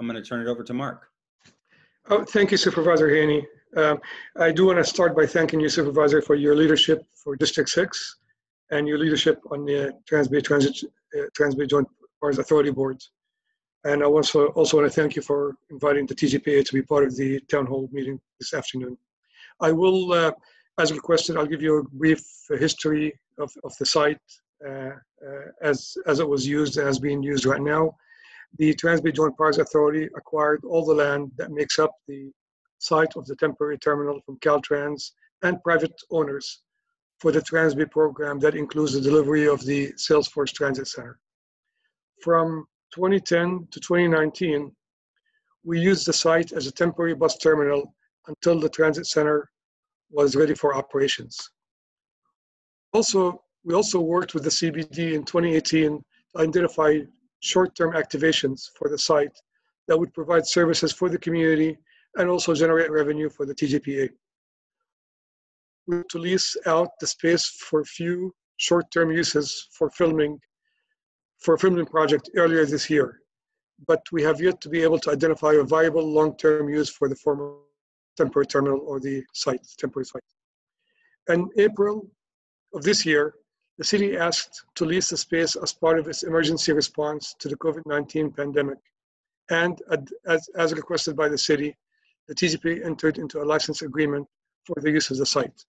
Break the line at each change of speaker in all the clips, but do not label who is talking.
I'm going to turn it over to Mark.
Oh, thank you, Supervisor Haney. I do want to start by thanking you, Supervisor, for your leadership for District 6 and your leadership on the Transbay Joint Powers Authority Board. And I also want to thank you for inviting the TGPA to be part of the town hall meeting this afternoon. I will, as requested, I'll give you a brief history of the site as it was used and as being used right now. The Transbay Joint Powers Authority acquired all the land that makes up the site of the temporary terminal from Caltrans and private owners for the Transbay program that includes the delivery of the Salesforce Transit Center. From 2010 to 2019, we used the site as a temporary bus terminal until the transit center was ready for operations. We also worked with the CBD in 2018 to identify short-term activations for the site that would provide services for the community and also generate revenue for the TGPA. We were to lease out the space for a few short-term uses for a filming project earlier this year, but we have yet to be able to identify a viable long-term use for the former temporary terminal or the temporary site. In April of this year, the city asked to lease the space as part of its emergency response to the COVID-19 pandemic. And as requested by the city, the TGP entered into a license agreement for the use of the site.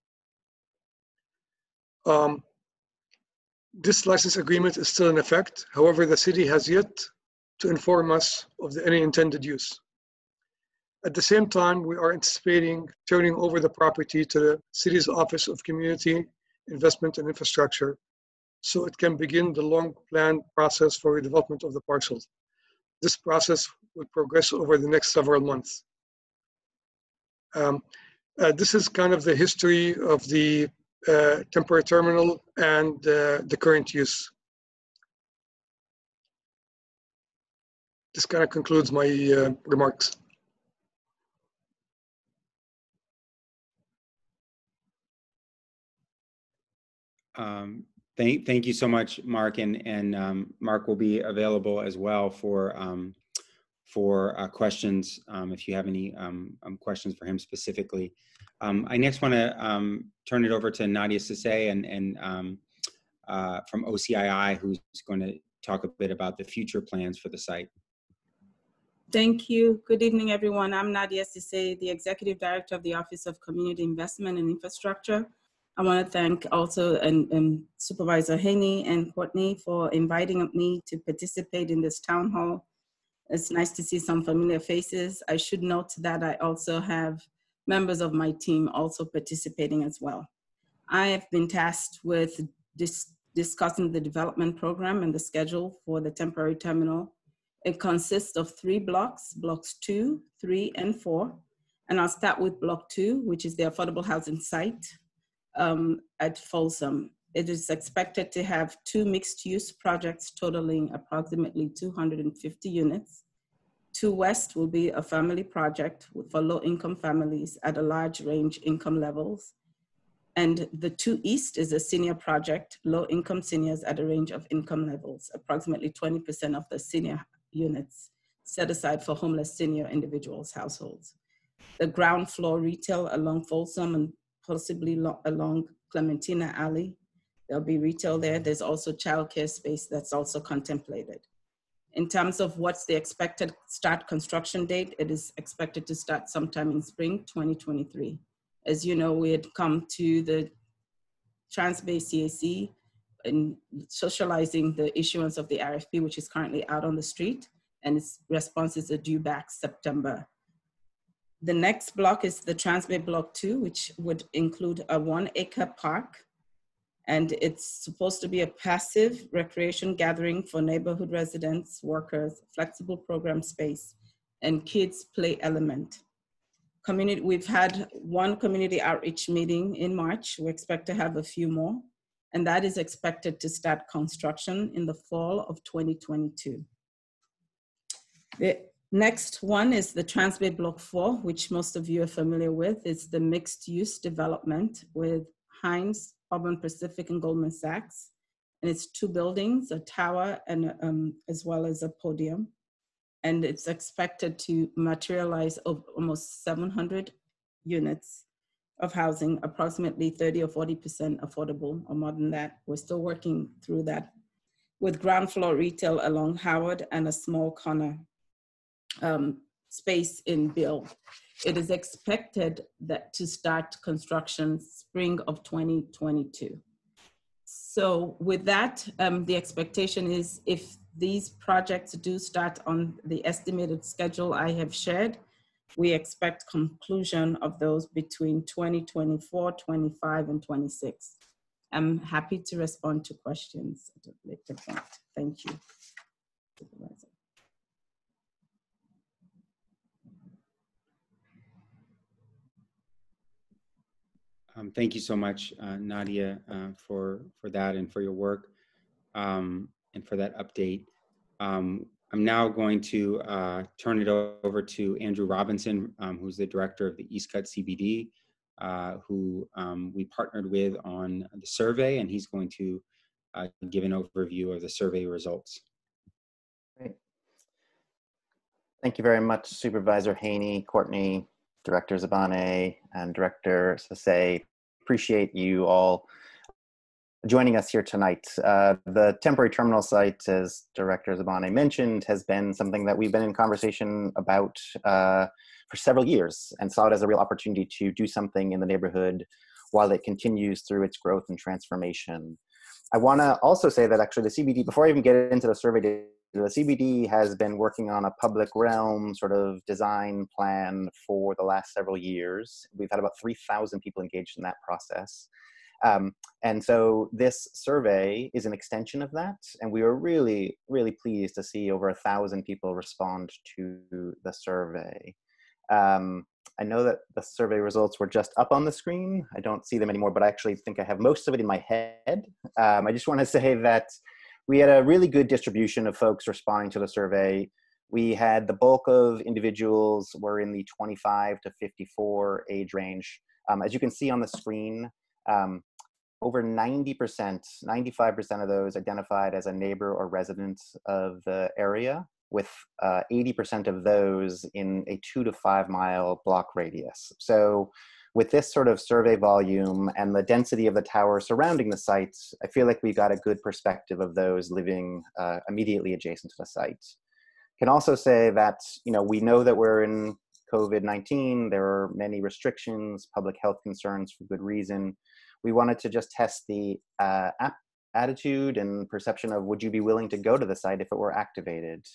This license agreement is still in effect. However, the city has yet to inform us of any intended use. At the same time, we are anticipating turning over the property to the city's Office of Community Investment and Infrastructure so it can begin the long-planned process for redevelopment of the parcels. This process will progress over the next several months. This is kind of the history of the temporary terminal and the current use. This kind of concludes my remarks.
Thank you so much, Mark, and Mark will be available as well for questions if you have any questions for him specifically. I next want to turn it over to Nadia Sissay and from OCII, who's going to talk a bit about the future plans for the site.
Thank you. Good evening, everyone. I'm Nadia Sissay, the Executive Director of the Office of Community Investment and Infrastructure. I want to thank also Supervisor Haney and Courtney for inviting me to participate in this town hall. It's nice to see some familiar faces. I should note that I also have members of my team also participating as well. I have been tasked with discussing the development program and the schedule for the temporary terminal. It consists of 3 blocks, blocks 2, 3, and 4. And I'll start with block 2, which is the affordable housing site at Folsom. It is expected to have 2 mixed-use projects totaling approximately 250 units. 2 West will be a family project for low-income families at a large range income levels. And the 2 East is a senior project, low-income seniors at a range of income levels, approximately 20% of the senior units set aside for homeless senior individuals' households. The ground floor retail along Folsom and possibly along Clementina Alley. There'll be retail there. There's also childcare space that's also contemplated. In terms of what's the expected start construction date, it is expected to start sometime in spring 2023. As you know, we had come to the Transbay CAC in socializing the issuance of the RFP, which is currently out on the street, and its responses are due back September. The next block is the Transbay Block 2, which would include a 1-acre park. And it's supposed to be a passive recreation gathering for neighborhood residents, workers, flexible program space, and kids play element. We've had 1 community outreach meeting in March. We expect to have a few more. And that is expected to start construction in the fall of 2022. The next one is the Transbay Block 4, which most of you are familiar with. It's the mixed use development with Hines, Auburn Pacific, and Goldman Sachs. And it's 2 buildings, a tower, and as well as a podium. and it's expected to materialize of almost 700 units of housing, approximately 30 or 40% affordable, or more than that. We're still working through that, with ground floor retail along Howard and a small corner space in Bill. It is expected that to start construction spring of 2022. So with that, the expectation is if these projects do start on the estimated schedule I have shared, we expect conclusion of those between 2024, 25, and 26. I'm happy to respond to questions at a later point. Thank you, Supervisor.
Thank you so much, Nadia, for that and for your work and for that update. I'm now going to turn it over to Andrew Robinson, who's the director of the East Cut CBD, who we partnered with on the survey, and he's going to give an overview of the survey results.
Great. Thank you very much, Supervisor Haney, Courtney, Director Zabaneh, and Director Sase. Appreciate you all joining us here tonight. The temporary terminal site, as Director Zabaneh mentioned, has been something that we've been in conversation about for several years, and saw it as a real opportunity to do something in the neighborhood while it continues through its growth and transformation. I want to also say that actually the CBD, before I even get into the survey data, the CBD has been working on a public realm sort of design plan for the last several years. We've had about 3,000 people engaged in that process. And so this survey is an extension of that. And we were really, really pleased to see over 1,000 people respond to the survey. I know that the survey results were just up on the screen. I don't see them anymore, but I actually think I have most of it in my head. I just want to say that we had a really good distribution of folks responding to the survey. We had the bulk of individuals were in the 25 to 54 age range. As you can see on the screen, over 90%, 95% of those identified as a neighbor or resident of the area, with 80% of those in a 2 to 5 mile block radius. So with this sort of survey volume and the density of the tower surrounding the site, I feel like we got a good perspective of those living immediately adjacent to the site. Can also say that, we know that we're in COVID-19, there are many restrictions, public health concerns for good reason. We wanted to just test the attitude and perception of, would you be willing to go to the site if it were activated?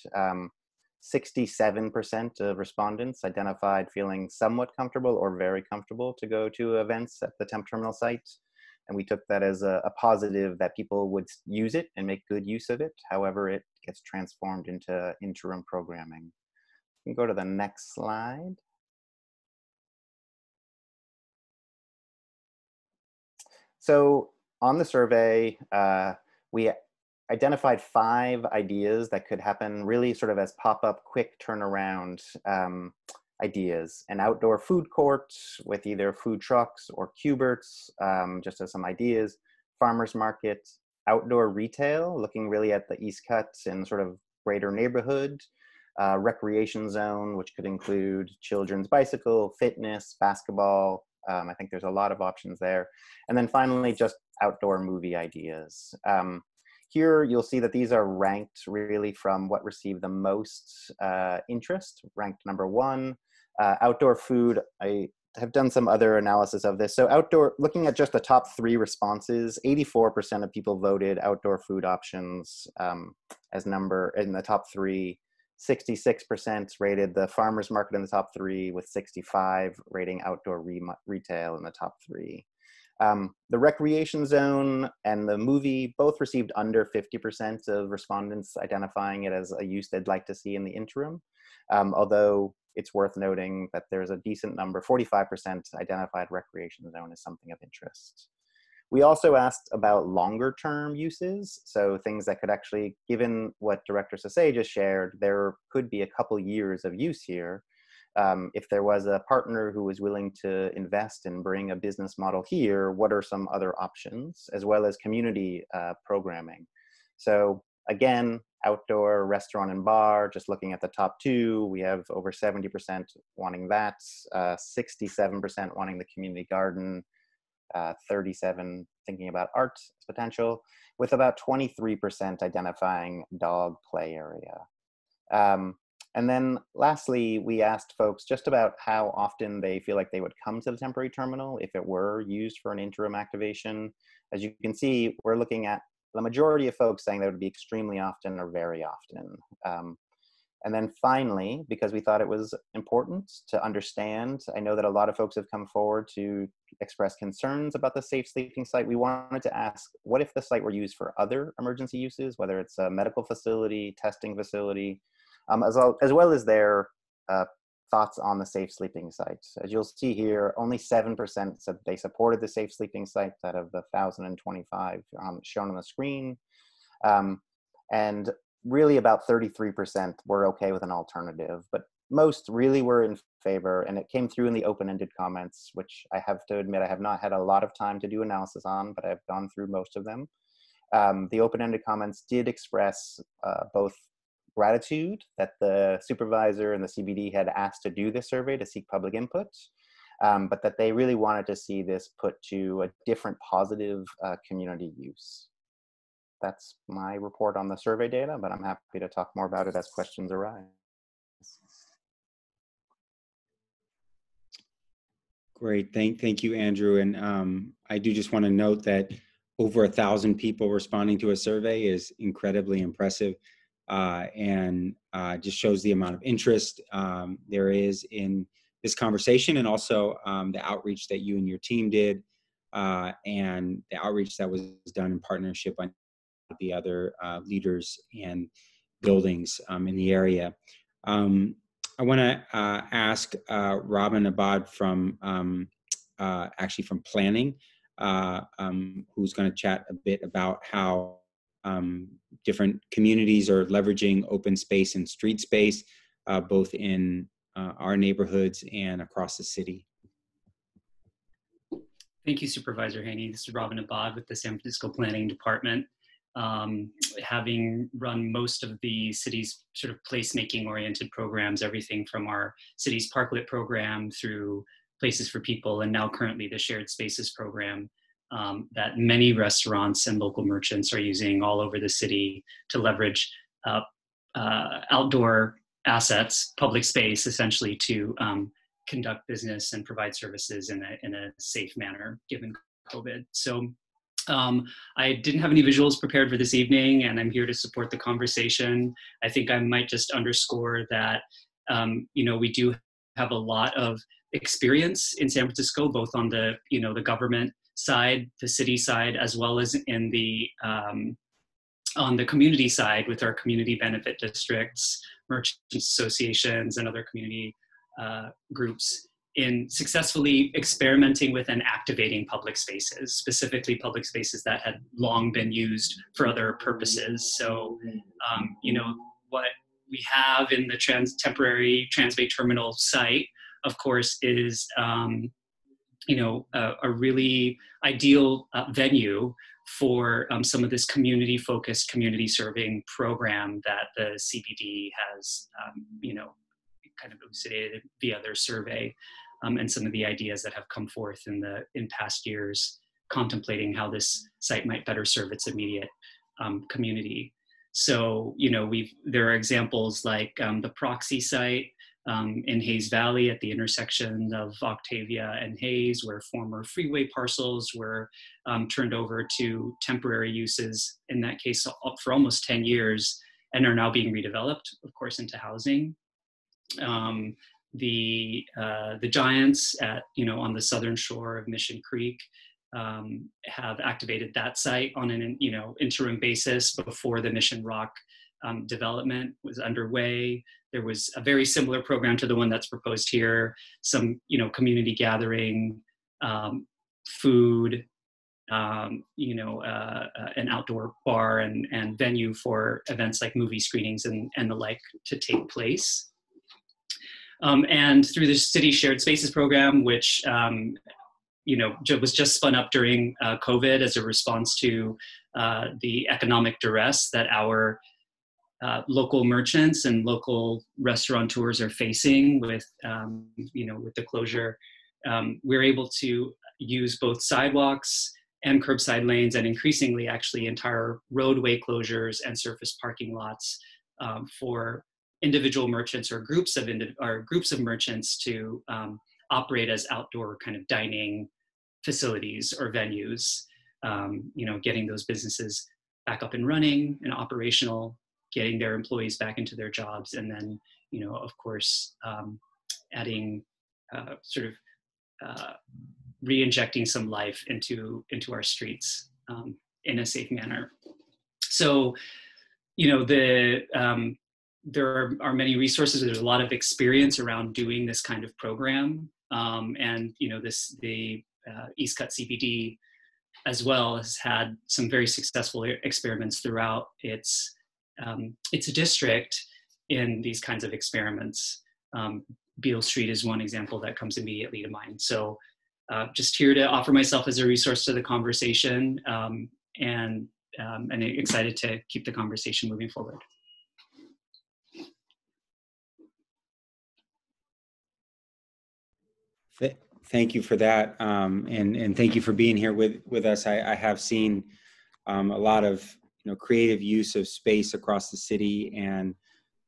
67% of respondents identified feeling somewhat comfortable or very comfortable to go to events at the temp terminal site. And we took that as a positive that people would use it and make good use of it. However, it gets transformed into interim programming. You can go to the next slide. So on the survey, we identified 5 ideas that could happen really sort of as pop-up, quick turnaround ideas. An outdoor food court with either food trucks or cuberts, just as some ideas. Farmers market, outdoor retail, looking really at the East Cut and sort of greater neighborhood. Recreation zone, which could include children's bicycle, fitness, basketball. I think there's a lot of options there. And then finally, just outdoor movie ideas. Here, you'll see that these are ranked really from what received the most interest, ranked number 1. Outdoor food, I have done some other analysis of this. So outdoor, looking at just the top 3 responses, 84% of people voted outdoor food options as number in the top 3. 66% rated the farmers market in the top 3, with 65 rating outdoor retail in the top 3. The recreation zone and the movie both received under 50% of respondents identifying it as a use they'd like to see in the interim. Although it's worth noting that there's a decent number, 45% identified recreation zone as something of interest. We also asked about longer term uses. So things that could actually, given what Director Sase just shared, there could be a couple years of use here. If there was a partner who was willing to invest and bring a business model here, what are some other options, as well as community programming? So again, outdoor restaurant and bar, just looking at the top two, we have over 70% wanting that, 67% wanting the community garden, 37 thinking about art potential, with about 23% identifying dog play area. And then lastly, we asked folks just about how often they feel like they would come to the temporary terminal if it were used for an interim activation. As you can see, we're looking at the majority of folks saying that would be extremely often or very often. And then finally, because we thought it was important to understand, I know that a lot of folks have come forward to express concerns about the safe sleeping site. We wanted to ask, what if the site were used for other emergency uses, whether it's a medical facility, testing facility, as well as their thoughts on the safe sleeping site. As you'll see here, only 7% said they supported the safe sleeping site out of the 1,025 shown on the screen. And really about 33% were okay with an alternative, but most really were in favor, and it came through in the open-ended comments, which I have to admit I have not had a lot of time to do analysis on, but I've gone through most of them. The open-ended comments did express both gratitude that the supervisor and the CBD had asked to do this survey to seek public input, but that they really wanted to see this put to a different positive community use. That's my report on the survey data, but I'm happy to talk more about it as questions arise.
Great, thank you, Andrew. And I do just want to note that over 1,000 people responding to a survey is incredibly impressive, and just shows the amount of interest there is in this conversation, and also the outreach that you and your team did, and the outreach that was done in partnership with the other leaders and buildings in the area. I want to ask Robin Abad from actually from planning, who's going to chat a bit about how different communities are leveraging open space and street space, both in our neighborhoods and across the city.
Thank you, Supervisor Haney. This is Robin Abad with the San Francisco Planning Department. Having run most of the city's sort of placemaking oriented programs, everything from our city's parklet program through Places for People, and now currently the Shared Spaces program, that many restaurants and local merchants are using all over the city to leverage outdoor assets, public space, essentially to conduct business and provide services in a safe manner, given COVID. So I didn't have any visuals prepared for this evening, and I'm here to support the conversation. I think I might just underscore that, we do have a lot of experience in San Francisco, both on the, the government side, the city side, as well as in the, on the community side with our community benefit districts, merchant associations, and other community groups, in successfully experimenting with and activating public spaces, specifically public spaces that had long been used for other purposes. So, what we have in the temporary Transbay Terminal site, of course, is, a really ideal venue for some of this community-focused, community-serving program that the CBD has, kind of elucidated via their survey, and some of the ideas that have come forth in past years, contemplating how this site might better serve its immediate community. So, there are examples like the Proxy site in Hayes Valley at the intersection of Octavia and Hayes, where former freeway parcels were turned over to temporary uses, in that case for almost 10 years, and are now being redeveloped, of course, into housing. The Giants at, on the southern shore of Mission Creek have activated that site on an, interim basis before the Mission Rock development was underway. There was a very similar program to the one that's proposed here, some, community gathering, food, an outdoor bar and venue for events like movie screenings and the like to take place. And through the City Shared Spaces program, which was just spun up during COVID as a response to the economic duress that our local merchants and local restaurateurs are facing with, with the closure. We're able to use both sidewalks and curbside lanes, and increasingly actually entire roadway closures and surface parking lots for individual merchants or groups of merchants to operate as outdoor kind of dining facilities or venues. Getting those businesses back up and running and operational, getting their employees back into their jobs, and then, of course, adding re-injecting some life into our streets in a safe manner. So, there are many resources. There's a lot of experience around doing this kind of program, and the East Cut CBD as well has had some very successful experiments throughout its district in these kinds of experiments. Beale Street is one example that comes immediately to mind. So just here to offer myself as a resource to the conversation, and excited to keep the conversation moving forward.
Thank you for that, and thank you for being here with us. I have seen a lot of creative use of space across the city, and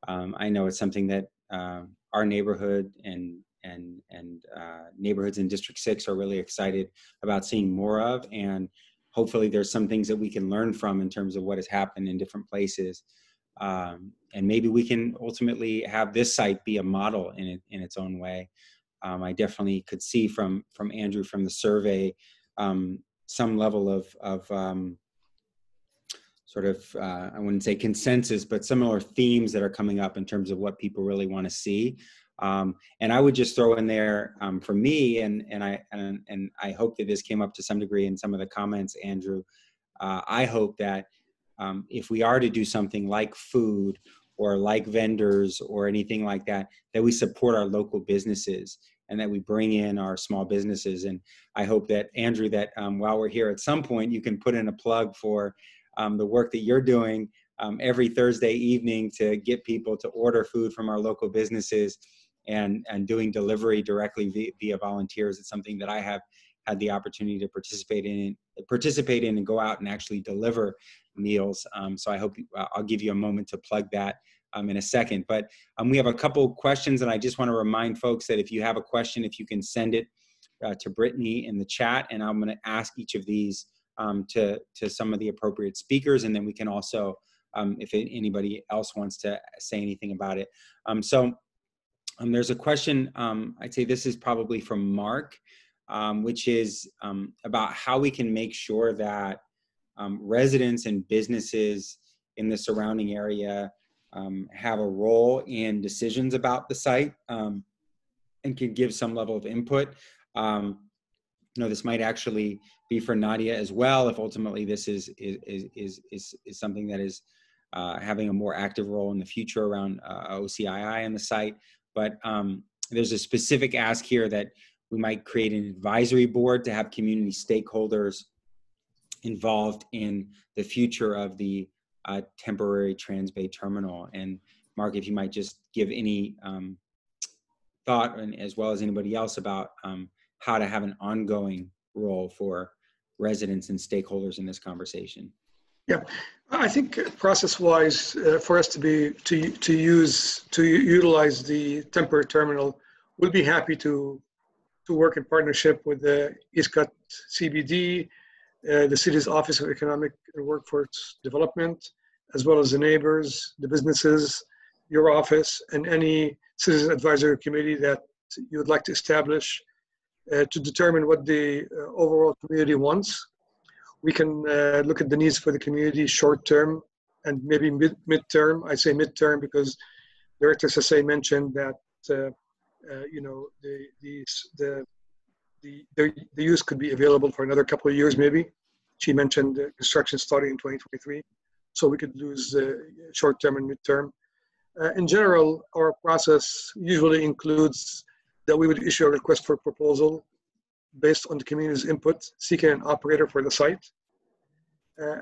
I know it's something that our neighborhood and neighborhoods in District 6 are really excited about seeing more of, and hopefully there's some things that we can learn from in terms of what has happened in different places, and maybe we can ultimately have this site be a model in its own way. I definitely could see from Andrew, from the survey, some level of I wouldn't say consensus, but similar themes that are coming up in terms of what people really want to see. And I would just throw in there for me, and I hope that this came up to some degree in some of the comments, Andrew. I hope that if we are to do something like food or like vendors or anything like that, that we support our local businesses and that we bring in our small businesses. And I hope that, Andrew, that while we're here at some point, you can put in a plug for the work that you're doing every Thursday evening to get people to order food from our local businesses and doing delivery directly via volunteers. It's something that I have had the opportunity to participate in and go out and actually deliver meals. So I hope I'll give you a moment to plug that in a second. But we have a couple questions, and I just want to remind folks that if you have a question, if you can send it to Brittany in the chat, and I'm going to ask each of these to some of the appropriate speakers, and then we can also, if anybody else wants to say anything about it. There's a question, I'd say this is probably from Mark, which is about how we can make sure that residents and businesses in the surrounding area have a role in decisions about the site and can give some level of input. This might actually be for Nadia as well, if ultimately this is something that is having a more active role in the future around OCII and the site. But there's a specific ask here that we might create an advisory board to have community stakeholders involved in the future of the temporary Transbay Terminal. And Mark, if you might just give any thought, and as well as anybody else, about how to have an ongoing role for residents and stakeholders in this conversation.
Yeah, I think process-wise, for us to utilize the temporary terminal, we'll be happy to work in partnership with the East Cut CBD, the city's Office of Economic and Workforce Development, as well as the neighbors, the businesses, your office, and any citizen advisory committee that you would like to establish to determine what the overall community wants. We can look at the needs for the community short-term and maybe mid-term. I say mid-term because Director Sassay mentioned that the use could be available for another couple of years maybe. She mentioned construction starting in 2023, so we could lose short-term and mid-term. In general, our process usually includes that we would issue a request for proposal based on the community's input, seeking an operator for the site.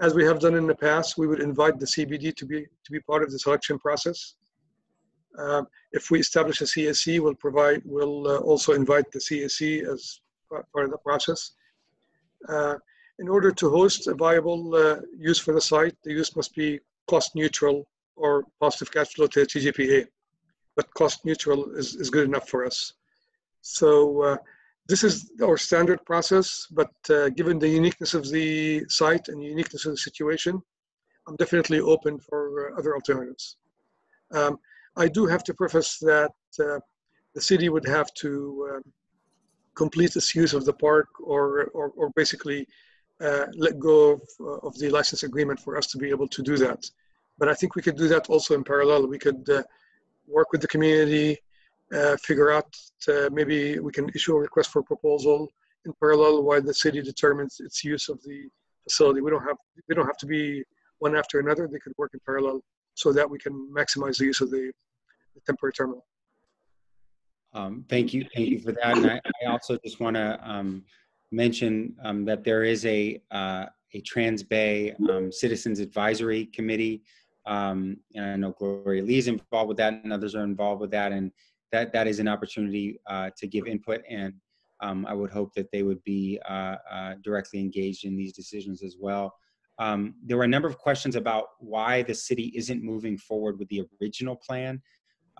As we have done in the past, we would invite the CBD to be part of the selection process. If we establish a CSE, we'll also invite the CSE as part of the process. In order to host a viable use for the site, the use must be cost neutral or positive cash flow to TJPA. But cost neutral is good enough for us. So this is our standard process, but given the uniqueness of the site and the uniqueness of the situation, I'm definitely open for other alternatives. I do have to preface that the city would have to complete its use of the park or basically let go of the license agreement for us to be able to do that. But I think we could do that also in parallel. We could work with the community, figure out maybe we can issue a request for proposal in parallel while the city determines its use of the facility. They don't have to be one after another. They could work in parallel so that we can maximize the use of the temporary terminal.
Thank you for that. And I also just want to mention that there is a Transbay Citizens Advisory Committee. And I know Gloria Lee's involved with that, and others are involved with that, and that is an opportunity to give input, and I would hope that they would be directly engaged in these decisions as well. There were a number of questions about why the city isn't moving forward with the original plan.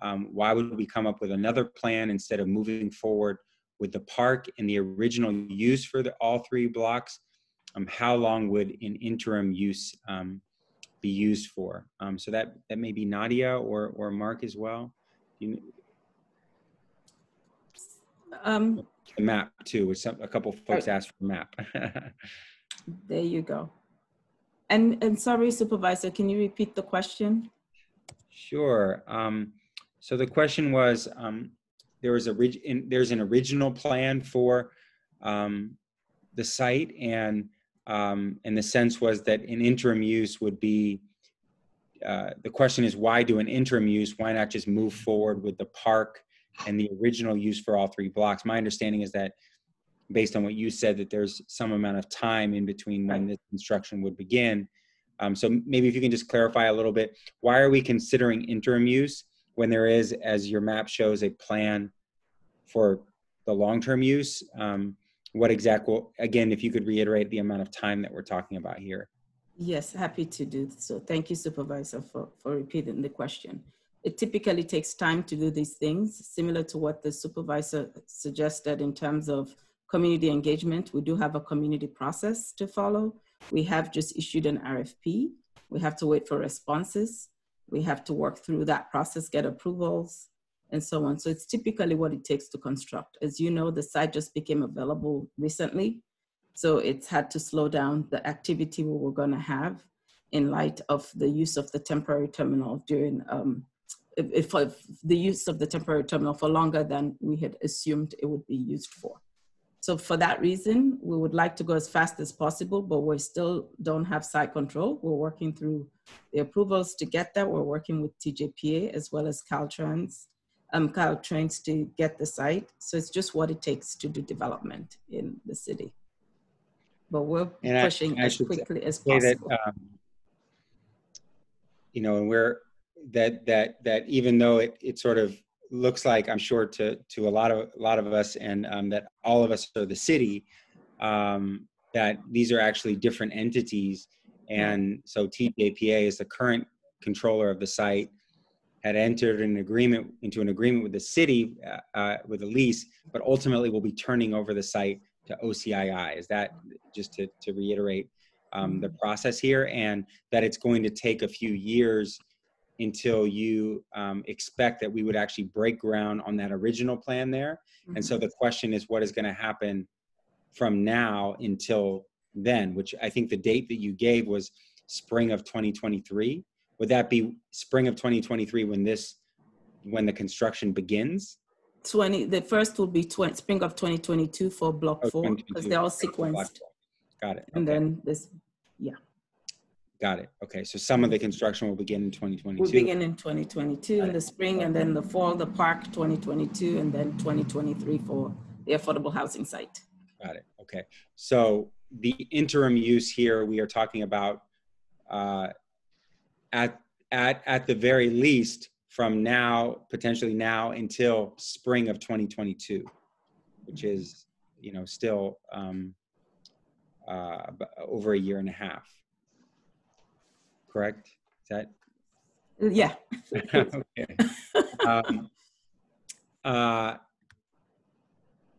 Why would we come up with another plan instead of moving forward with the park and the original use for all three blocks? How long would an interim use be used for? So that may be Nadia or Mark as well. The map too, which a couple folks asked for the map.
There you go. And sorry, Supervisor, can you repeat the question?
Sure. So the question was, there's an original plan for the site, and the sense was that an interim use would be, the question is, why do an interim use? Why not just move forward with the park and the original use for all three blocks? My understanding is that, based on what you said, that there's some amount of time in between when this construction would begin. So maybe if you can just clarify a little bit, why are we considering interim use when there is, as your map shows, a plan for the long-term use? What again, if you could reiterate the amount of time that we're talking about here.
Yes, happy to do so. Thank you, Supervisor, for repeating the question. It typically takes time to do these things, similar to what the Supervisor suggested in terms of community engagement. We do have a community process to follow. We have just issued an RFP. We have to wait for responses. We have to work through that process, get approvals, and so on. So it's typically what it takes to construct. As you know, the site just became available recently. So it's had to slow down the activity we were going to have in light of the use of the temporary terminal during, the use of the temporary terminal for longer than we had assumed it would be used for. So for that reason, we would like to go as fast as possible, but we still don't have site control. We're working through the approvals to get that. We're working with TJPA as well as Caltrans to get the site. So it's just what it takes to do development in the city. But we're pushing as quickly as possible. That,
you know, and we're that even though it sort of looks like, I'm sure to a lot of us, and that all of us are the city, that these are actually different entities, and so TJPA is the current controller of the site, had entered into an agreement with the city with a lease, but ultimately will be turning over the site to OCII. Is that just to reiterate the process here, and that it's going to take a few years until you expect that we would actually break ground on that original plan there. Mm-hmm. And so the question is, what is going to happen from now until then, which I think the date that you gave was spring of 2023. Would that be spring of 2023 when the construction begins?
The first will be spring of 2022 for block 4, because they're all sequenced.
Got it.
And then this, yeah.
Got it. Okay, so some of the construction will begin in 2022.
We'll begin in 2022 in the spring, and then the fall, the park 2022, and then 2023 for the affordable housing site.
Got it. Okay. So the interim use here, we are talking about at the very least from now, potentially now until spring of 2022, which is, you know, still over a year and a half. Correct? Is that?
Yeah.
Okay.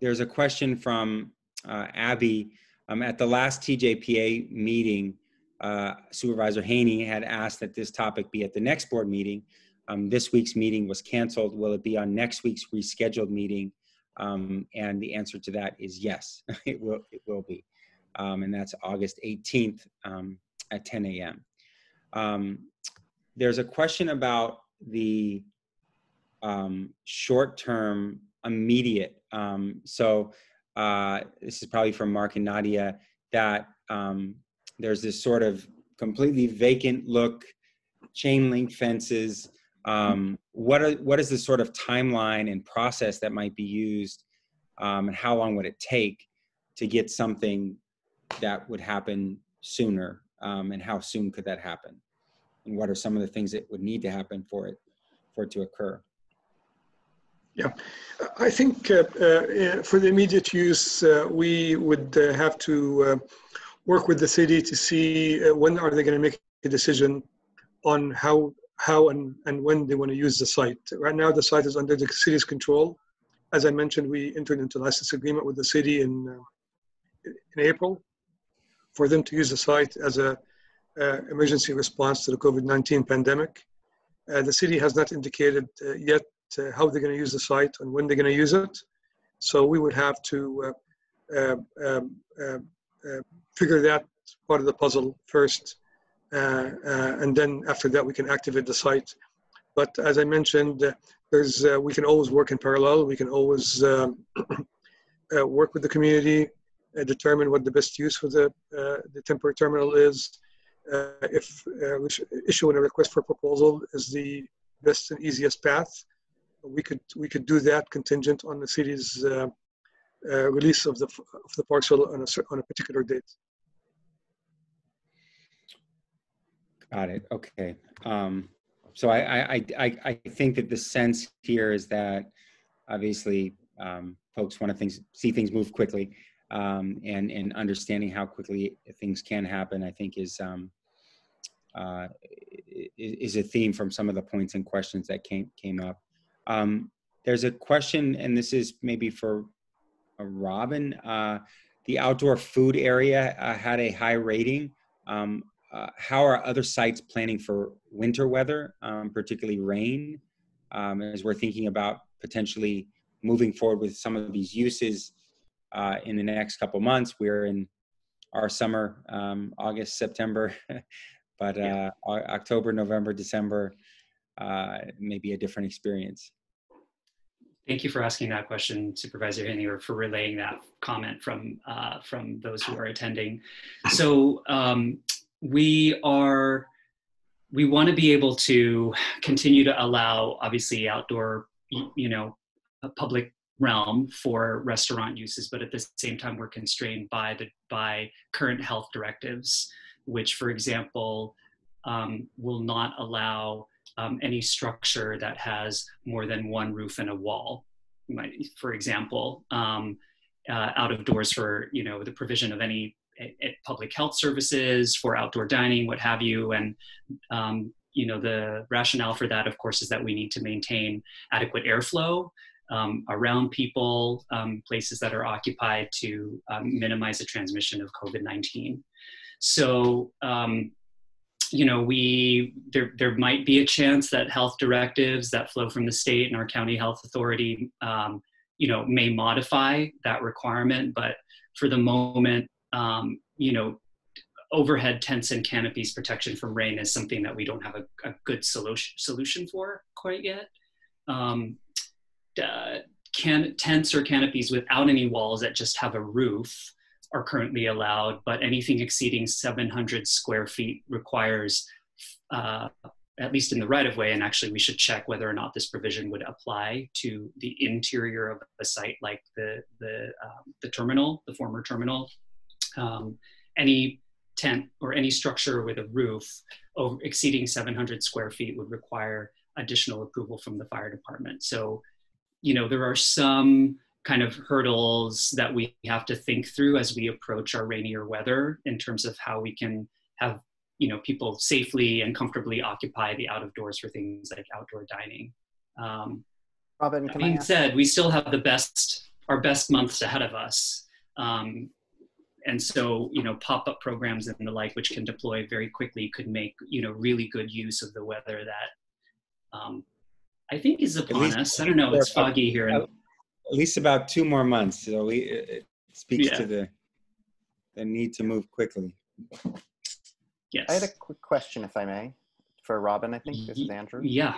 There's a question from Abby. At the last TJPA meeting, Supervisor Haney had asked that this topic be at the next board meeting. This week's meeting was canceled. Will it be on next week's rescheduled meeting? And the answer to that is yes, it will be. And that's August 18th at 10 a.m. There's a question about the short-term immediate. So this is probably from Mark and Nadia, that there's this sort of completely vacant look, chain link fences. What is the sort of timeline and process that might be used, and how long would it take to get something that would happen sooner, and how soon could that happen? And what are some of the things that would need to happen for it to occur?
Yeah, I think for the immediate use, we would have to work with the city to see when are they going to make a decision on how and when they want to use the site. Right now, the site is under the city's control. As I mentioned, we entered into a license agreement with the city in April for them to use the site as a emergency response to the COVID-19 pandemic. The city has not indicated yet how they're going to use the site and when they're going to use it. So we would have to figure that part of the puzzle first. And then after that, we can activate the site. But as I mentioned, we can always work in parallel. We can always work with the community, determine what the best use for the temporary terminal is. If issuing a request for proposal is the best and easiest path, we could do that contingent on the city's release of the parcel on a particular date.
Got it. Okay. So I think that the sense here is that obviously folks want to see things move quickly, and understanding how quickly things can happen, I think is a theme from some of the points and questions that came up. There's a question, and this is maybe for Robin. The outdoor food area had a high rating. How are other sites planning for winter weather, particularly rain, as we're thinking about potentially moving forward with some of these uses in the next couple months? We're in our summer, August, September, but October, November, December may be a different experience.
Thank you for asking that question, Supervisor Haney, or for relaying that comment from those who are attending. So we want to be able to continue to allow, obviously, outdoor, a public realm for restaurant uses, but at the same time, we're constrained by current health directives, which, for example, will not allow any structure that has more than one roof and a wall. For example, out of doors for the provision of any public health services, for outdoor dining, what have you. And the rationale for that, of course, is that we need to maintain adequate airflow around people, places that are occupied, to minimize the transmission of COVID-19. So there might be a chance that health directives that flow from the state and our county health authority, may modify that requirement. But for the moment, overhead tents and canopies protection from rain is something that we don't have a good solution for quite yet. Tents or canopies without any walls that just have a roof are currently allowed, but anything exceeding 700 square feet requires, at least in the right of way, and actually we should check whether or not this provision would apply to the interior of a site like the terminal, the former terminal. Any tent or any structure with a roof exceeding 700 square feet would require additional approval from the fire department. So, you know, there are some kind of hurdles that we have to think through as we approach our rainier weather in terms of how we can have, you know, people safely and comfortably occupy the out of doors for things like outdoor dining.
Robin,
that being said, we still have our best months ahead of us. And so, you know, pop-up programs and the like, which can deploy very quickly, could make, you know, really good use of the weather that I think is upon us. I don't know, it's foggy here.
At least about 2 more months. So it speaks to the need to move quickly.
Yes.
I had a quick question, if I may, for Robin. I think this is Andrew.
Yeah.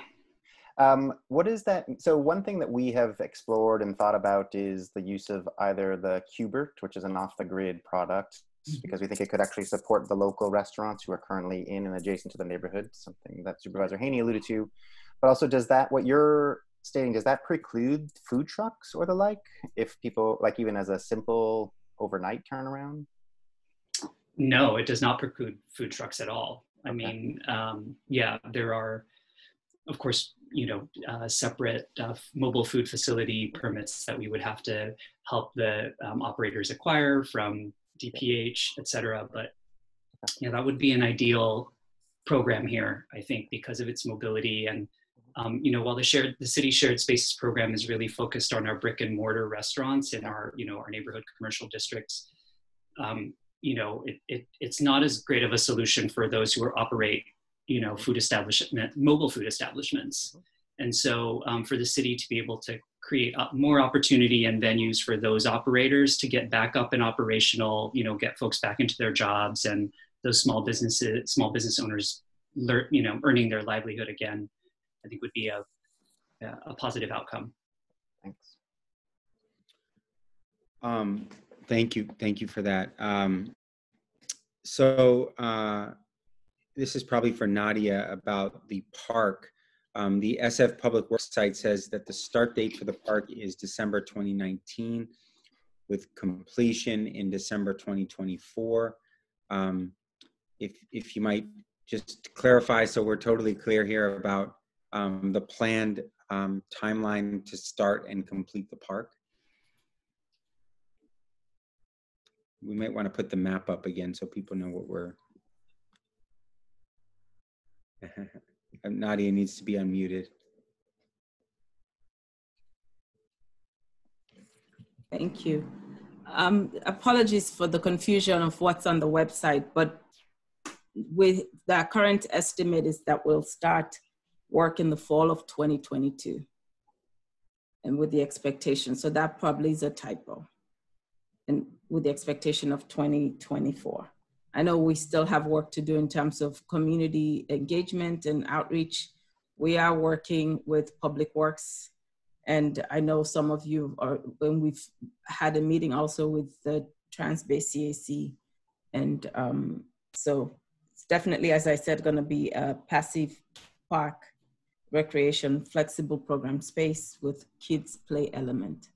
What is that? So one thing that we have explored and thought about is the use of either the Qbert, which is an off-the-grid product, because we think it could actually support the local restaurants who are currently in and adjacent to the neighborhood, something that Supervisor Haney alluded to. But also, does that, what you're stating, does that preclude food trucks or the like, if people, like even as a simple overnight turnaround?
No, it does not preclude food trucks at all. I mean, yeah, there are, of course, you know, separate mobile food facility permits that we would have to help the operators acquire from DPH, et cetera. But you know, that would be an ideal program here, I think, because of its mobility. And you know, while the city shared spaces program is really focused on our brick and mortar restaurants in our, you know, our neighborhood commercial districts, you know, it's not as great of a solution for those who operate, you know, mobile food establishments. And so for the city to be able to create more opportunity and venues for those operators to get back up and operational, you know, get folks back into their jobs, and those small business owners, you know, earning their livelihood again, I think would be a positive outcome.
Thanks.
Thank you for that. So this is probably for Nadia about the park. The SF Public Works site says that the start date for the park is December 2019 with completion in December 2024. If you might just clarify so we're totally clear here about the planned timeline to start and complete the park. We might want to put the map up again so people know what we're... Nadia needs to be unmuted.
Thank you. Apologies for the confusion of what's on the website, but with the current estimate is that we'll start work in the fall of 2022, and with the expectation, so that probably is a typo, and with the expectation of 2024. I know we still have work to do in terms of community engagement and outreach. We are working with Public Works, and I know some of you are, when we've had a meeting also with the Transbay CAC. And so it's definitely, as I said, gonna be a passive park, recreation, flexible program space with kids play element.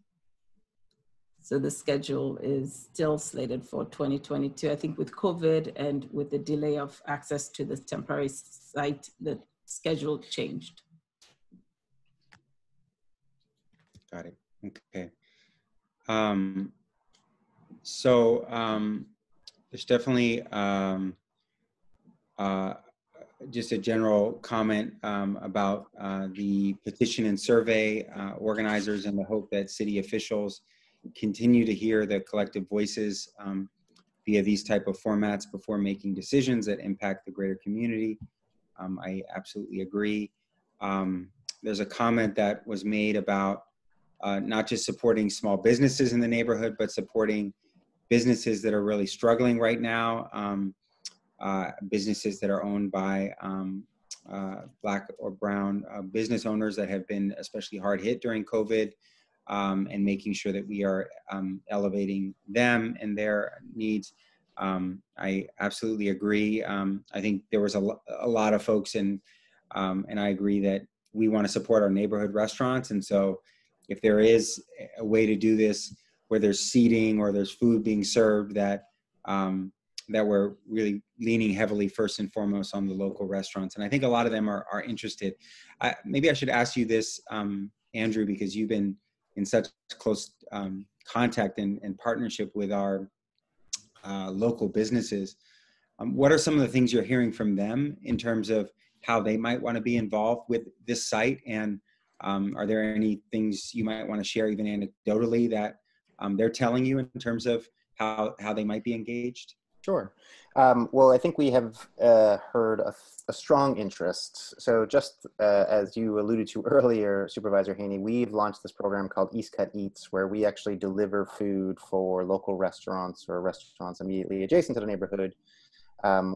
So the schedule is still slated for 2022. I think with COVID and with the delay of access to the temporary site, the schedule changed.
Got it. Okay. So there's definitely just a general comment about the petition and survey organizers, and the hope that city officials continue to hear the collective voices via these type of formats before making decisions that impact the greater community. I absolutely agree. There's a comment that was made about not just supporting small businesses in the neighborhood, but supporting businesses that are really struggling right now, businesses that are owned by Black or Brown business owners that have been especially hard hit during COVID, and making sure that we are elevating them and their needs. I absolutely agree. I think there was a lot of folks, and I agree that we want to support our neighborhood restaurants. And so if there is a way to do this where there's seating or there's food being served that that we're really leaning heavily first and foremost on the local restaurants. And I think a lot of them are interested. Maybe I should ask you this, Andrew, because you've been in such close contact and partnership with our local businesses. What are some of the things you're hearing from them in terms of how they might want to be involved with this site? And are there any things you might want to share even anecdotally that they're telling you in terms of how they might be engaged?
Sure. Well, I think we have heard a strong interest. So just as you alluded to earlier, Supervisor Haney, we've launched this program called East Cut Eats, where we actually deliver food for local restaurants or restaurants immediately adjacent to the neighborhood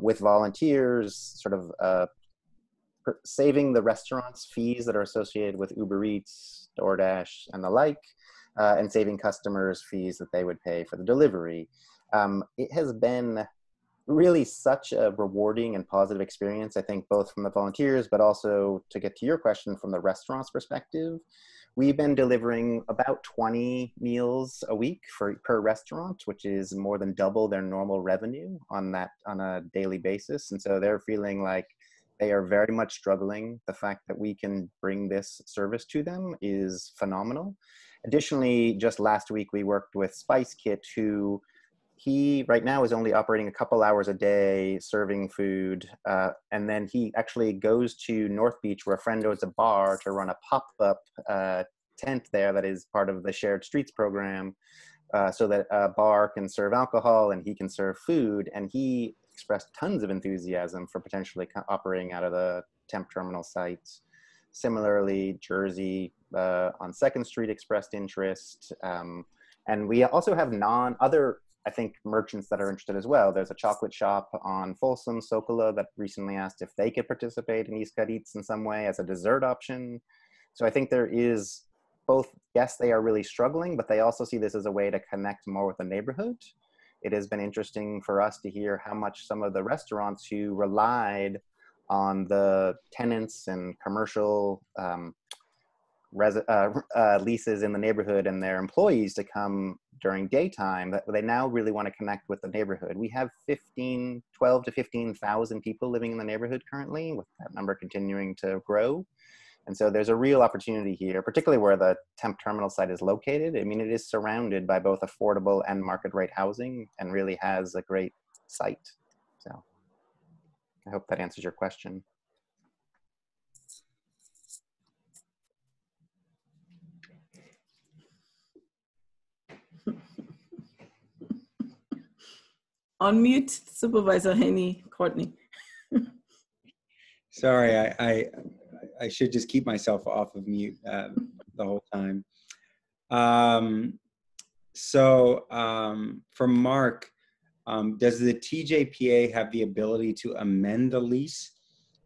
with volunteers, sort of saving the restaurants fees that are associated with Uber Eats, DoorDash, and the like, and saving customers fees that they would pay for the delivery. It has been really such a rewarding and positive experience, I think, both from the volunteers, but also, to get to your question, from the restaurant's perspective. We've been delivering about 20 meals a week per restaurant, which is more than double their normal revenue on a daily basis. And so they're feeling like they are very much struggling. The fact that we can bring this service to them is phenomenal. Additionally, just last week, we worked with Spice Kit, who he right now is only operating a couple hours a day serving food. And then he actually goes to North Beach, where a friend owns a bar, to run a pop-up tent there that is part of the Shared Streets program, so that a bar can serve alcohol and he can serve food. And he expressed tons of enthusiasm for potentially operating out of the temp terminal sites. Similarly, Jersey on 2nd Street expressed interest. And we also have other, I think, merchants that are interested as well. There's a chocolate shop on Folsom, Sokola, that recently asked if they could participate in East Cut Eats in some way as a dessert option. So I think there is both, yes, they are really struggling, but they also see this as a way to connect more with the neighborhood. It has been interesting for us to hear how much some of the restaurants who relied on the tenants and commercial leases in the neighborhood and their employees to come during daytime, that they now really want to connect with the neighborhood. We have 12 to 15,000 people living in the neighborhood currently, with that number continuing to grow. And so there's a real opportunity here, particularly where the temp terminal site is located. I mean, it is surrounded by both affordable and market rate housing and really has a great site. So I hope that answers your question.
Unmute Supervisor Haney, Courtney.
Sorry, I should just keep myself off of mute the whole time. For Mark, does the TJPA have the ability to amend the lease?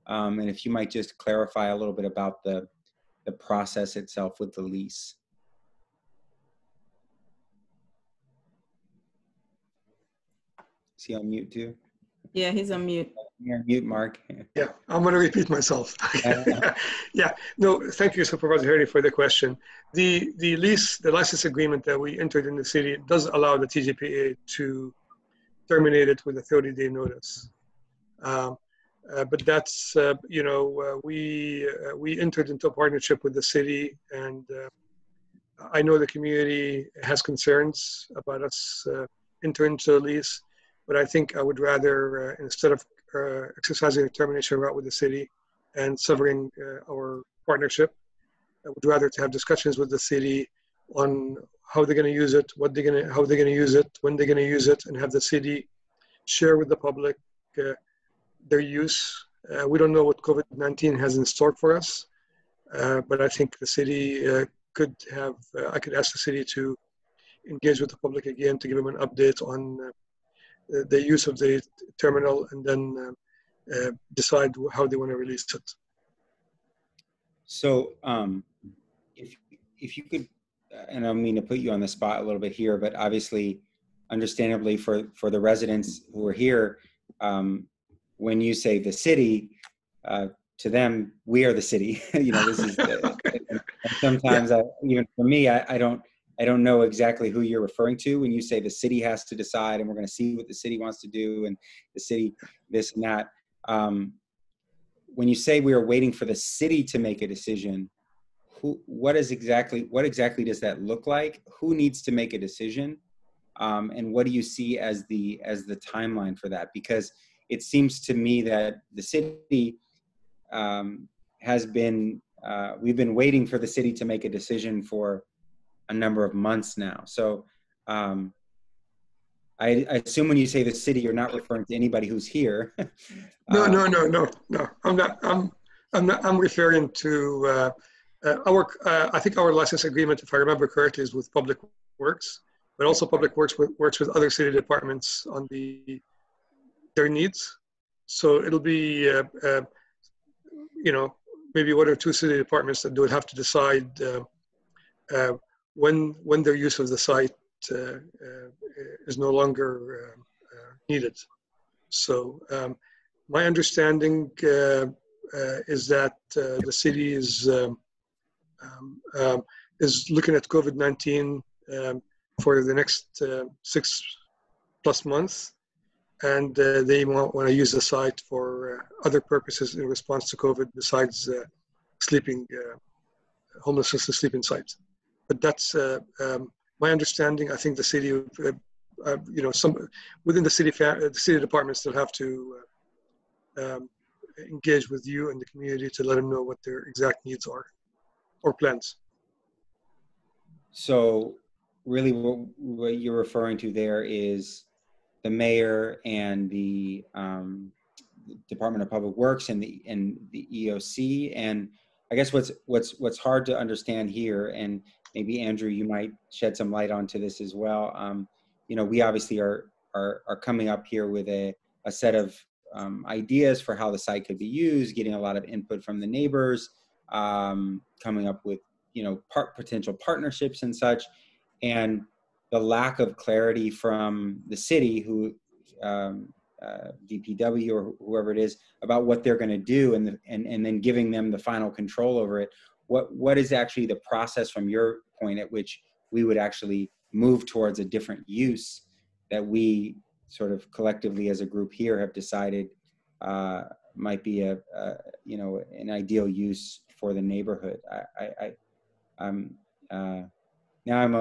And if you might just clarify a little bit about the process itself with the lease. Is he on mute too?
Yeah, he's on mute.
You're on mute, Mark.
Yeah, I'm going to repeat myself. Yeah, no, thank you, Supervisor Haney, for the question. The license agreement that we entered in the city does allow the TJPA to terminate it with a 30-day notice. But that's, we entered into a partnership with the city, and I know the community has concerns about us entering into a lease, but I think I would rather, instead of exercising a termination route with the city and severing our partnership, I would rather to have discussions with the city on how they're going to use it, how they're going to use it, when they're going to use it, and have the city share with the public their use. We don't know what COVID-19 has in store for us, but I think the city could have, I could ask the city to engage with the public again to give them an update on the use of the terminal, and then decide how they want to release it.
So if you could, and I don't mean to put you on the spot a little bit here, but obviously, understandably for the residents who are here, when you say the city, to them, we are the city. This is, sometimes even for me, I don't I don't know exactly who you're referring to when you say the city has to decide and we're going to see what the city wants to do and the city this and that. When you say we are waiting for the city to make a decision, what exactly does that look like? Who needs to make a decision? And what do you see as the timeline for that? Because it seems to me that the city has been, we've been waiting for the city to make a decision for a number of months now. So I assume when you say the city, you're not referring to anybody who's here.
No. I'm not. I'm referring to I think our license agreement, if I remember correctly, is with Public Works, but also Public Works works with other city departments on their needs. So it'll be, maybe one or two city departments that would have to decide when their use of the site is no longer needed. So my understanding is that the city is looking at COVID-19 for the next 6+ months, and they want to use the site for other purposes in response to COVID besides sleeping, homelessness and sleeping sites. But that's my understanding. I think the city, some within the city departments, they'll have to engage with you and the community to let them know what their exact needs are or plans.
So really what you're referring to there is the mayor and the Department of Public Works and the EOC. And I guess what's hard to understand here, and maybe Andrew, you might shed some light onto this as well. We obviously are coming up here with a set of ideas for how the site could be used, getting a lot of input from the neighbors, coming up with potential partnerships and such, and the lack of clarity from the city, who DPW or whoever it is, about what they're going to do, and then giving them the final control over it. What is actually the process from your point at which we would actually move towards a different use that we sort of collectively as a group here have decided might be an ideal use for the neighborhood? Now I'm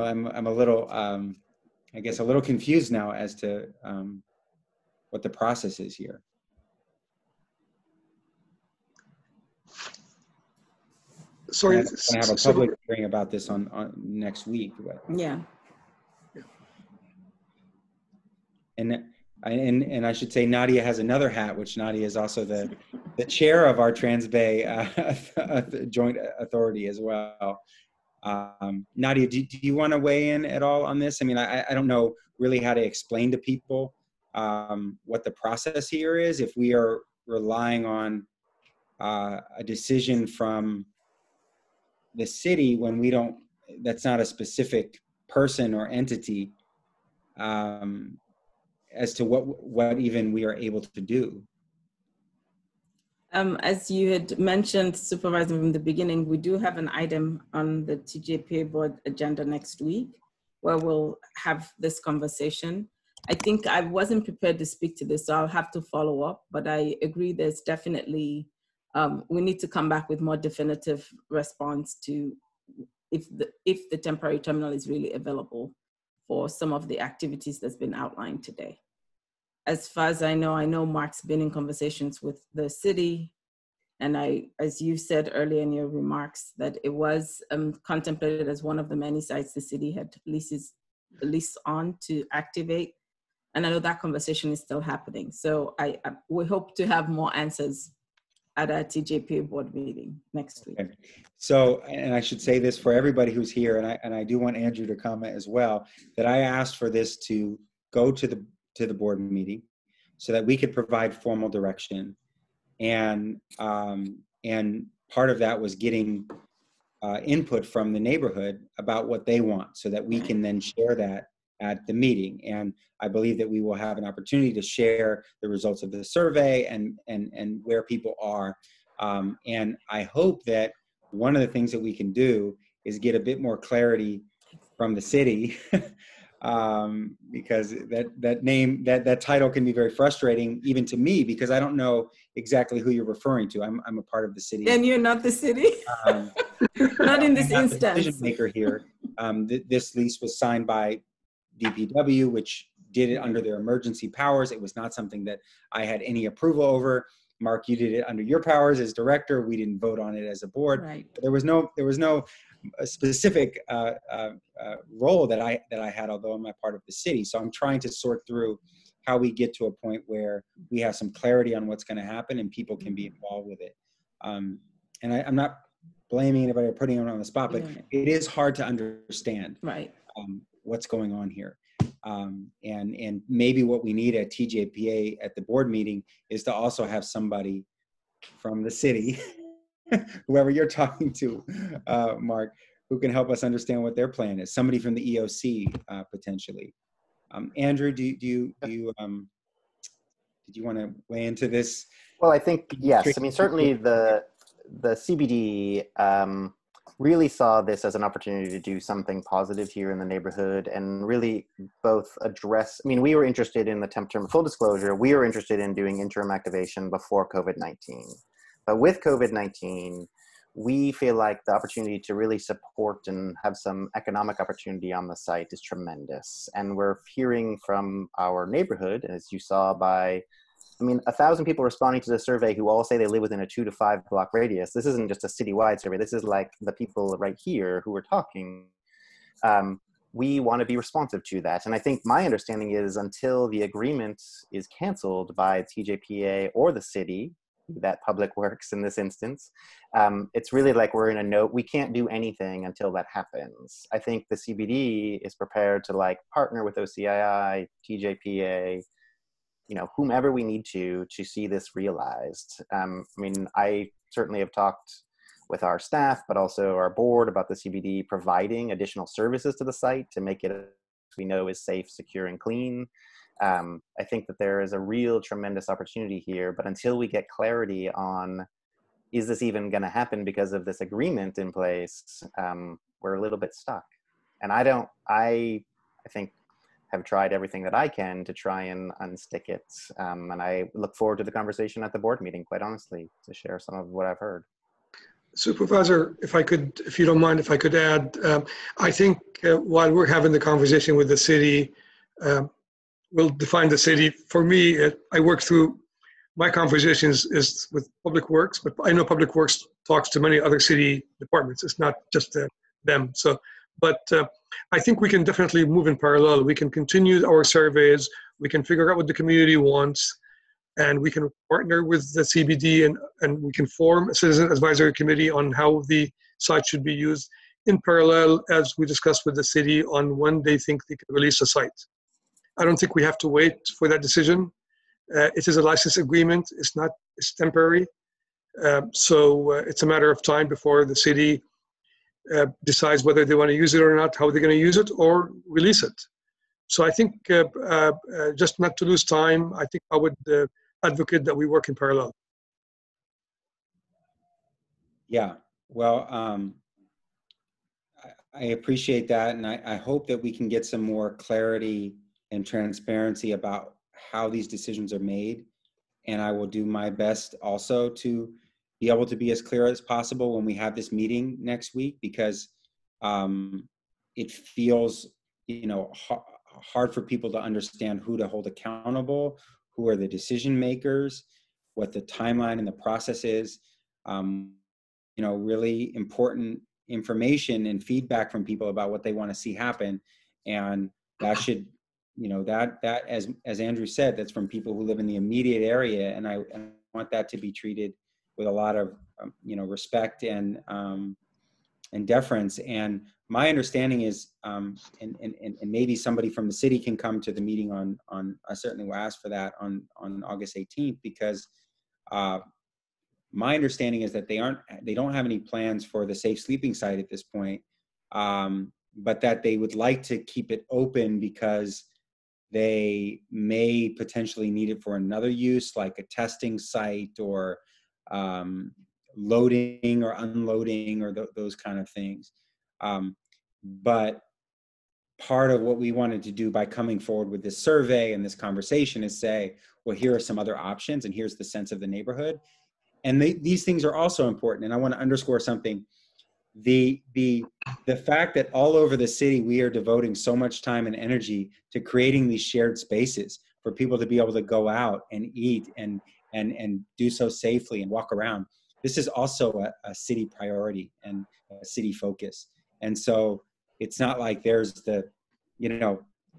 a little, I guess, a little confused now as to what the process is here.
Sorry,
I'm going to have a public hearing about this on next week. But.
Yeah.
And I should say Nadia has another hat, which Nadia is also the chair of our Transbay Joint Authority as well. Nadia, do you want to weigh in at all on this? I mean, I don't know really how to explain to people what the process here is if we are relying on a decision from the city when we don't, that's not a specific person or entity, as to what even we are able to do.
As you had mentioned, Supervisor, from the beginning, we do have an item on the TJPA board agenda next week where we'll have this conversation. I think I wasn't prepared to speak to this, so I'll have to follow up, but I agree there's definitely, we need to come back with more definitive response to if the temporary terminal is really available for some of the activities that's been outlined today. As far as I know Mark's been in conversations with the city, and as you said earlier in your remarks, that it was contemplated as one of the many sites the city had leased on to activate. And I know that conversation is still happening. So we hope to have more answers at our TJPA board meeting next week.
Okay. So, and I should say this for everybody who's here, and I do want Andrew to comment as well, that I asked for this to go to the board meeting so that we could provide formal direction. And part of that was getting input from the neighborhood about what they want so that we can then share that at the meeting. And I believe that we will have an opportunity to share the results of the survey and where people are. And I hope that one of the things that we can do is get a bit more clarity from the city, because that title can be very frustrating even to me, because I don't know exactly who you're referring to. I'm a part of the city.
And you're not the city? Not in this
I'm not
instance.
the decision maker here. This lease was signed by DPW, which did it under their emergency powers. It was not something that I had any approval over. Mark, you did it under your powers as director. We didn't vote on it as a board.
Right.
There was no specific role that I had, although I'm a part of the city. So I'm trying to sort through how we get to a point where we have some clarity on what's going to happen and people can be involved with it. And I'm not blaming anybody or putting them on the spot, but it is hard to understand what's going on here. And maybe what we need at TJPA at the board meeting is to also have somebody from the city, whoever you're talking to, Mark, who can help us understand what their plan is. Somebody from the EOC potentially. Andrew, did you want to weigh into this?
Well, I think yes. I mean, certainly the CBD really saw this as an opportunity to do something positive here in the neighborhood and really both address, I mean, we were interested in the temp term, full disclosure, we were interested in doing interim activation before COVID-19. But with COVID-19, we feel like the opportunity to really support and have some economic opportunity on the site is tremendous. And we're hearing from our neighborhood, as you saw by, I mean, 1,000 people responding to the survey who all say they live within a 2 to 5 block radius. This isn't just a citywide survey. This is like the people right here who are talking. We want to be responsive to that. And I think my understanding is until the agreement is canceled by TJPA or the city, that Public Works in this instance, it's really like we're in a note. We can't do anything until that happens. I think the CBD is prepared to like partner with OCII, TJPA, you know, whomever we need to see this realized. I mean, I certainly have talked with our staff, but also our board about the CBD providing additional services to the site to make it, we know, is safe, secure, and clean. I think that there is a real tremendous opportunity here, but until we get clarity on, is this even going to happen because of this agreement in place, we're a little bit stuck. And I think have tried everything that I can to try and unstick it. And I look forward to the conversation at the board meeting, quite honestly, to share some of what I've heard.
Supervisor, if you don't mind, if I could add, I think while we're having the conversation with the city, we'll define the city. For me, I work through, my conversations is with Public Works, but I know Public Works talks to many other city departments. It's not just them. So, but I think we can definitely move in parallel. We can continue our surveys. We can figure out what the community wants, and we can partner with the CBD and we can form a citizen advisory committee on how the site should be used in parallel as we discuss with the city on when they think they can release the site. I don't think we have to wait for that decision. It is a license agreement. It's temporary. So it's a matter of time before the city decides whether they want to use it or not, how they're going to use it or release it. So I think just not to lose time, I think I would advocate that we work in parallel.
Yeah, well, I appreciate that. And I hope that we can get some more clarity and transparency about how these decisions are made. And I will do my best also to be able to be as clear as possible when we have this meeting next week, because it feels, you know, hard for people to understand who to hold accountable, who are the decision makers, what the timeline and the process is. You know, really important information and feedback from people about what they want to see happen. And that should, you know, that as Andrew said, that's from people who live in the immediate area. And I want that to be treated with a lot of, you know, respect and deference. And my understanding is, and maybe somebody from the city can come to the meeting on I certainly will ask for that on August 18th, because my understanding is that they don't have any plans for the safe sleeping site at this point, but that they would like to keep it open because they may potentially need it for another use, like a testing site or loading or unloading or those kind of things. But part of what we wanted to do by coming forward with this survey and this conversation is say, well, here are some other options and here's the sense of the neighborhood. And these things are also important. And I want to underscore something. The fact that all over the city, we are devoting so much time and energy to creating these shared spaces for people to be able to go out and eat and do so safely and walk around. This is also a city priority and a city focus. And so it's not like there's the,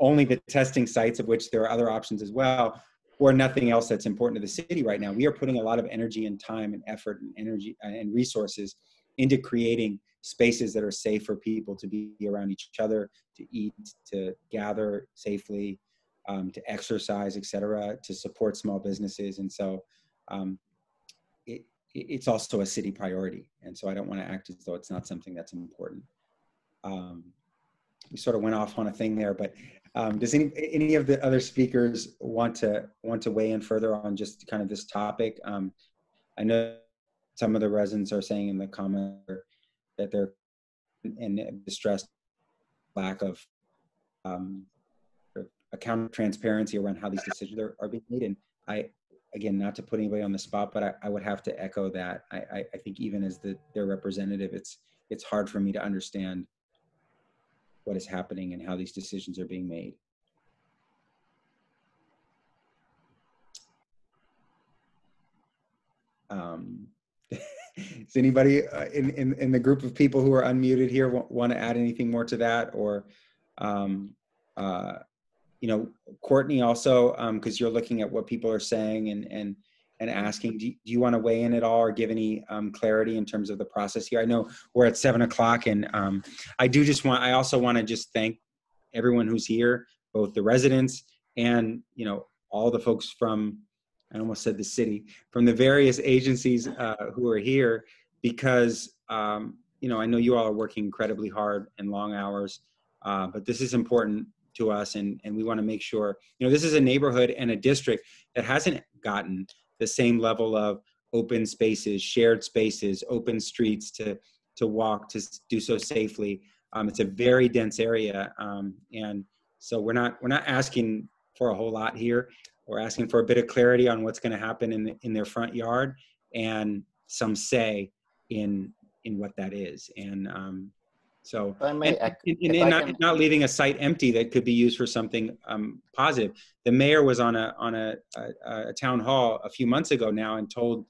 only the testing sites, of which there are other options as well, or nothing else that's important to the city right now. We are putting a lot of energy and time and effort and energy and resources into creating spaces that are safe for people to be around each other, to eat, to gather safely, to exercise, et cetera, to support small businesses. And so it's also a city priority. And so I don't want to act as though it's not something that's important. We sort of went off on a thing there, but does any of the other speakers want to weigh in further on just kind of this topic? I know some of the residents are saying in the comment that they're in distressed lack of account transparency around how these decisions are being made. And again, not to put anybody on the spot, but I would have to echo that. I think even as their representative, it's hard for me to understand what is happening and how these decisions are being made. Does anybody in the group of people who are unmuted here want to add anything more to that? Or, Courtney also, because you're looking at what people are saying and asking, do you want to weigh in at all or give any clarity in terms of the process here? I know we're at 7 o'clock, and I also want to just thank everyone who's here, both the residents and, all the folks from, I almost said the city, from the various agencies who are here, because, I know you all are working incredibly hard and long hours, but this is important to us, and we want to make sure, this is a neighborhood and a district that hasn't gotten the same level of open spaces, shared spaces, open streets to walk, to do so safely. It's a very dense area, and so we're not asking for a whole lot here. We're asking for a bit of clarity on what's going to happen in their front yard, and some say in what that is. And so, not leaving a site empty that could be used for something positive. The mayor was on a town hall a few months ago now and told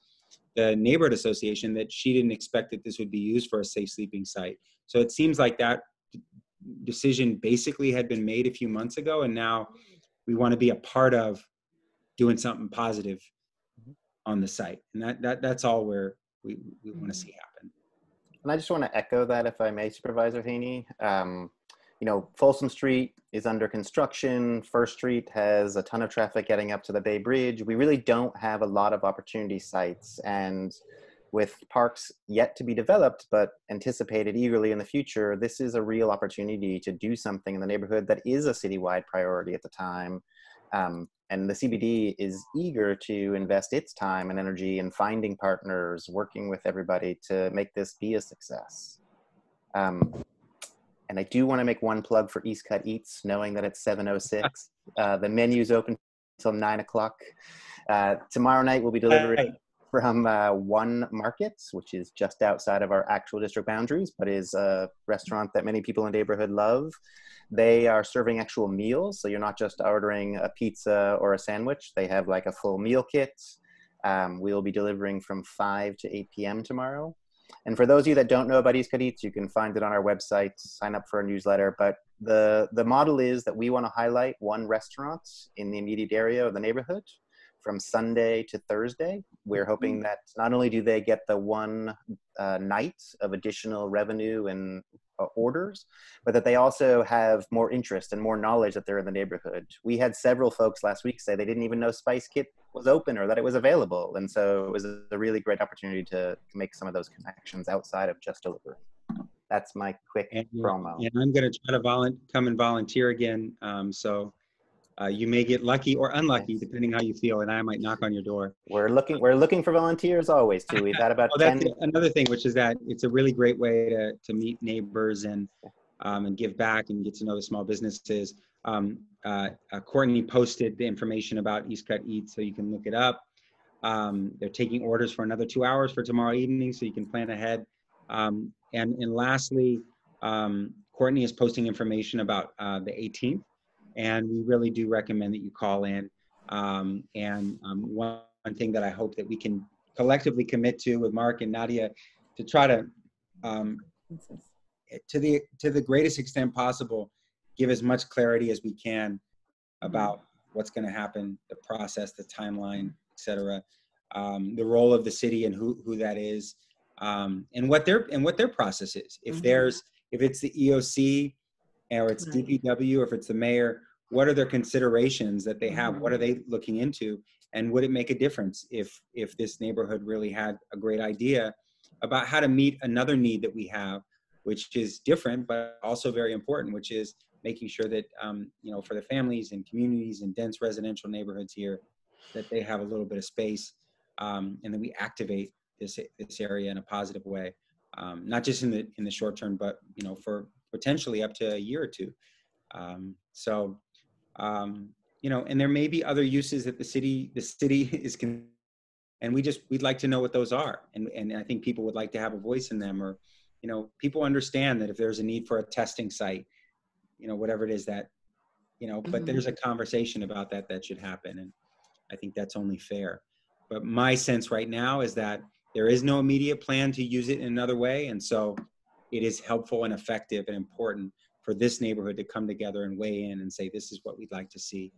the neighborhood association that she didn't expect that this would be used for a safe sleeping site. So it seems like that decision basically had been made a few months ago, and now we want to be a part of doing something positive on the site, and that's all we want to see happen.
And I just want to echo that, if I may, Supervisor Haney. Folsom Street is under construction. First Street has a ton of traffic getting up to the Bay Bridge. We really don't have a lot of opportunity sites. And with parks yet to be developed, but anticipated eagerly in the future, this is a real opportunity to do something in the neighborhood that is a citywide priority at the time. And the CBD is eager to invest its time and energy in finding partners, working with everybody to make this be a success. And I do want to make one plug for East Cut Eats, knowing that it's 7:06. The menu's open until 9 o'clock. Tomorrow night we'll be delivering from One Market, which is just outside of our actual district boundaries, but is a restaurant that many people in the neighborhood love. They are serving actual meals, so you're not just ordering a pizza or a sandwich. They have like a full meal kit. We'll be delivering from 5 to 8 p.m. tomorrow. And for those of you that don't know about East Cut Eats, you can find it on our website, sign up for a newsletter. But the model is that we want to highlight one restaurant in the immediate area of the neighborhood from Sunday to Thursday. We're hoping that not only do they get the one night of additional revenue and orders, but that they also have more interest and more knowledge that they're in the neighborhood. We had several folks last week say they didn't even know Spice Kit was open or that it was available. And so it was a really great opportunity to make some of those connections outside of just delivery. That's my quick promo.
And I'm going to try to come and volunteer again. So you may get lucky or unlucky, depending how you feel, and I might knock on your door.
We're looking for volunteers always too. We've had about 10.
That's another thing, which is that it's a really great way to meet neighbors and and give back and get to know the small businesses. Courtney posted the information about East Cut Eats, so you can look it up. They're taking orders for another 2 hours for tomorrow evening, so you can plan ahead. And lastly, Courtney is posting information about the 18th, and we really do recommend that you call in. One thing that I hope that we can collectively commit to with Mark and Nadia to try to, to the greatest extent possible, give as much clarity as we can about what's going to happen, the process, the timeline, et cetera, the role of the city and who that is, and what their process is. If it's the EOC or it's DPW, or if it's the mayor, what are their considerations that they have? What are they looking into? And would it make a difference if this neighborhood really had a great idea about how to meet another need that we have, which is different, but also very important, which is making sure that, for the families and communities and dense residential neighborhoods here, that they have a little bit of space, and that we activate this area in a positive way, not just in the short term, but for potentially up to a year or two. And there may be other uses that the city is, and we'd like to know what those are, and I think people would like to have a voice in them, or people understand that if there's a need for a testing site, whatever it is that, but there's a conversation about that should happen. And I think that's only fair. But my sense right now is that there is no immediate plan to use it in another way. And so it is helpful and effective and important for this neighborhood to come together and weigh in and say, this is what we'd like to see.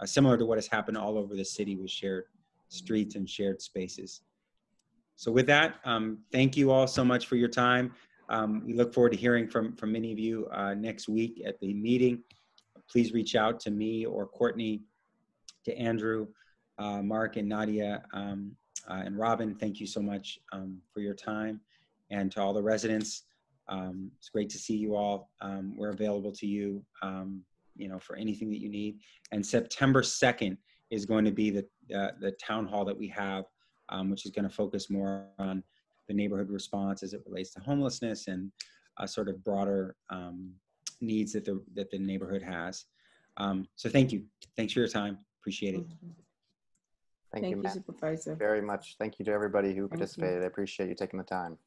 Similar to what has happened all over the city with shared streets and shared spaces. So with that, thank you all so much for your time. We look forward to hearing from many of you next week at the meeting. Please reach out to me or Courtney, to Andrew, Mark and Nadia, and Robin. Thank you so much for your time. And to all the residents, it's great to see you all. We're available to you, for anything that you need. And September 2nd is going to be the town hall that we have, which is going to focus more on the neighborhood response as it relates to homelessness and sort of broader needs that the neighborhood has. So thank you. Thanks for your time. Appreciate it.
Thank you, Matt.
Supervisor.
Very much. Thank you to everybody who participated. I appreciate you taking the time.